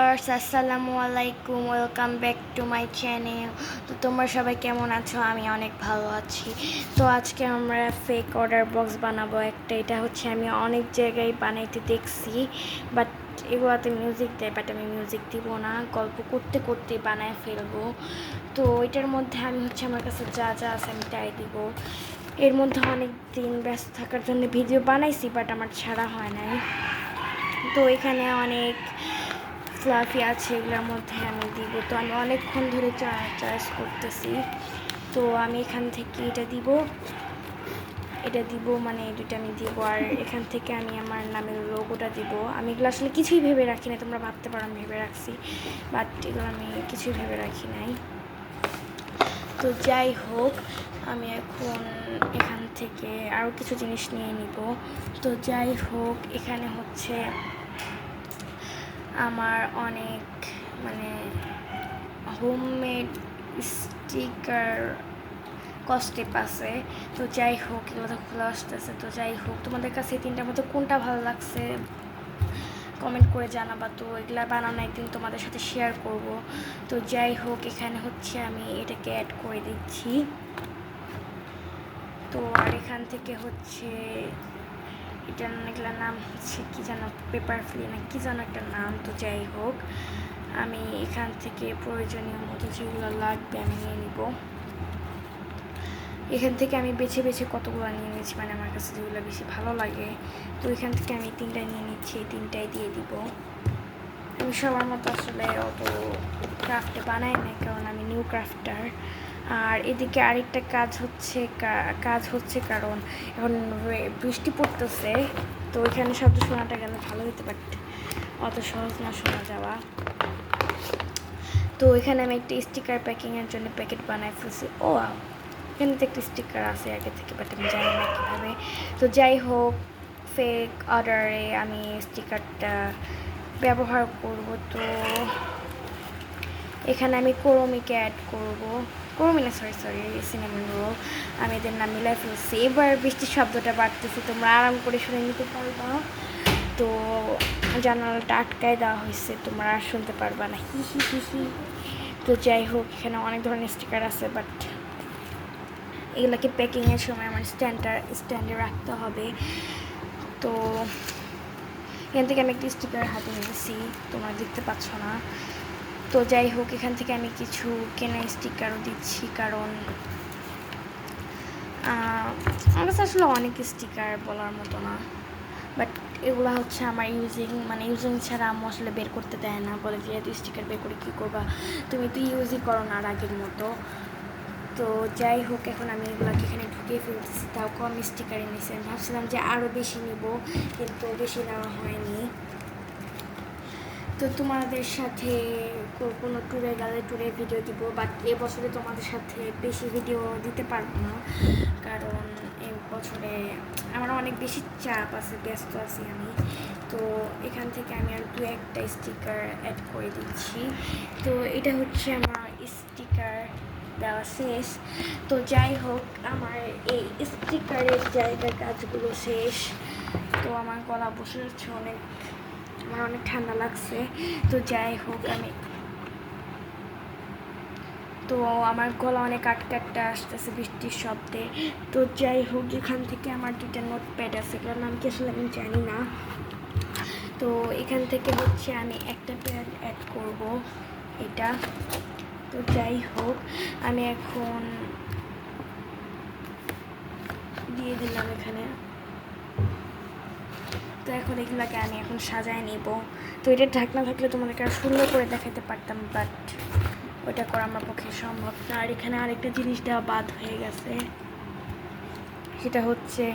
Viewers আসসালামু আলাইকুম, welcome back to my channel. তো তোমরা সবাই কেমন আছো? আমি অনেক ভালো আছি। তো আজকে আমরা ফেক অর্ডার বক্স বানাবো একটা। এটা হচ্ছে আমি অনেক জায়গায় বানাইতে দেখছি, বাট এগুলোতে মিউজিক দেয়, বাট আমি মিউজিক দিব না, গল্প করতে করতে বানায় ফেলবো। তো এটার মধ্যে আমি হচ্ছে আমার কাছে যা যা আছে আমি তাই দিব। এর মধ্যে অনেক দিন ব্যস্ত থাকার জন্য ভিডিও বানাইছি, বাট আমার ছাড়া হয় নাই। তো এখানে অনেক ফ্লাফি আছে, এগুলোর মধ্যে আমি দিব। তো আমি অনেকক্ষণ ধরে চয়েস করতেছি। তো আমি এখান থেকে এটা দিব, মানে এই দুটো আমি দিব। আর এখান থেকে আমি আমার নামের লোগোটা দিব। আমি এগুলো আসলে কিছুই ভেবে রাখি না, তোমরা ভাবতে পারো আমি ভেবে রাখছি, বাট এগুলো আমি কিছুই ভেবে রাখি নাই। তো যাই হোক, আমি এখন এখান থেকে আরও কিছু জিনিস নিয়ে নিব। তো যাই হোক, এখানে হচ্ছে আমার অনেক মানে হোমমেড স্টিকার কস্টেপ আছে। তো যাই হোক, এগুলো তো খোলা আসতেছে। তো যাই হোক, তোমাদের কাছে এই তিনটার মধ্যে কোনটা ভালো লাগছে কমেন্ট করে জানাবা। তো এগুলা বানানো একদিন তোমাদের সাথে শেয়ার করব। তো যাই হোক, এখানে হচ্ছে আমি এটাকে অ্যাড করে দিচ্ছি। তো আর এখান থেকে হচ্ছে এটার এগুলোর নাম হচ্ছে কী যেন, পেপার ফ্লি না কী যেন একটা নাম। তো যাই হোক, আমি এখান থেকে প্রয়োজনীয় মতো যেগুলো লাগবে আমি নিয়ে নিব। এখান থেকে আমি বেছে বেছে কতগুলো নিয়ে নিয়েছি, মানে আমার কাছে যেগুলো বেশি ভালো লাগে। তো এখান থেকে আমি তিনটাই নিয়ে নিচ্ছি, এই তিনটাই দিয়ে দিব। আমি সবার মতো আসলে অত ক্রাফটে বানাই না, কারণ আমি নিউ ক্রাফটার। আর এদিকে আরেকটা কাজ হচ্ছে কারণ এখন বৃষ্টি পড়তেছে। তো এখানে শব্দ শোনাটা গেলে ভালো হতে, বাট অত সহজ না শোনা যাওয়া। তো এখানে আমি একটা স্টিকার প্যাকিংয়ের জন্য প্যাকেট বানাই ফেলছি। এখানে তো একটা স্টিকার আছে আগে থেকে, বাট আমি জানি না কীভাবে। তো যাই হোক, ফেক অর্ডারে আমি স্টিকারটা ব্যবহার করব। তো এখানে আমি করমিকে অ্যাড করব, করমি না, সরি সিনেমন রোল। আমি এদের নাম মিলাই ফেলছি। এবার বৃষ্টির শব্দটা বাড়তেছে, তোমরা আরাম করে শুনে নিতে পারবা। তো জানালাটা আটকায় দেওয়া হয়েছে, তোমরা আর শুনতে পারবা না, হি হি হি হি। তো যাই হোক, এখানে অনেক ধরনের স্টিকার আছে, বাট এগুলোকে প্যাকিংয়ের সময় আমার স্ট্যান্ডে রাখতে হবে। তো এখান থেকে আমি একটা স্টিকার হাতে নিয়েছি, তোমরা দেখতে পাচ্ছ না। তো যাই হোক, এখান থেকে আমি কিছু কেনা স্টিকারও দিচ্ছি, কারণ আমার কাছে আসলে অনেক স্টিকার বলার মতো না, বাট এগুলো হচ্ছে আমার ইউজিং ছাড়া আম্মু আসলে বের করতে দেয় না, বলে যে এত স্টিকার বের করে কী করবা, তুমি তো ইউজই করো না আর আগের মতো। তো যাই হোক, এখন আমি এগুলোকে এখানে ঢুকিয়ে ফেলতেছি, তাও কম স্টিকারে নিয়েছি। আমি ভাবছিলাম যে আরও বেশি নিব, কিন্তু বেশি নেওয়া হয়নি। তো তোমাদের সাথে কোনো ট্যুরে গেলে ট্যুরের ভিডিও দিব, বাট এবছরে তোমাদের সাথে বেশি ভিডিও দিতে পারবো না, কারণ এই বছরে আমার অনেক বেশি চাপ আছে, ব্যস্ত আছি আমি। তো এখান থেকে আমি আর একটা স্টিকার অ্যাড করে দিচ্ছি। তো এটা হচ্ছে আমার স্টিকার দেওয়া শেষ। তো যাই হোক, আমার এই স্টিকারের জায়গার কাজগুলো শেষ। তো আমার গলা বসে যাচ্ছে অনেক, আমার অনেক ঠান্ডা লাগছে। তো যাই হোক, তো আমার গলা অনেক আটকাটটা আসতেছে বৃষ্টির শব্দে। তো যাই হোক, এখান থেকে আমার দুটা নোটপ্যাড আছে, কারণ নাম কি আসলে আমি জানি না। তো এখান থেকে হচ্ছে আমি একটা প্যাড অ্যাড করব, এটা। তো যাই হোক, আমি এখন দিয়ে দিলাম এখানে। তো এখন এগুলাকে আমি এখন সাজায় নিব। তো এটা ঢাকনা থাকলে তোমাদেরকে আর সুন্দর করে দেখাতে পারতাম, বাট ওটা করা আমার পক্ষে সম্ভব না। আর এখানে আরেকটা জিনিস দেওয়া বাদ হয়ে গেছে, সেটা হচ্ছে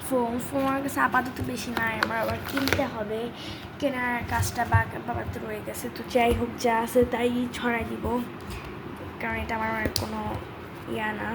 ফোম। আমার কাছে আপাতত বেশি নাই, আমার আবার কিনতে হবে, কেনার কাজটা বাবাতে রয়ে গেছে। তো যাই হোক, যা আছে তাই ছড়াই দিব, কারণ এটা আমার কোনো ইয়া না।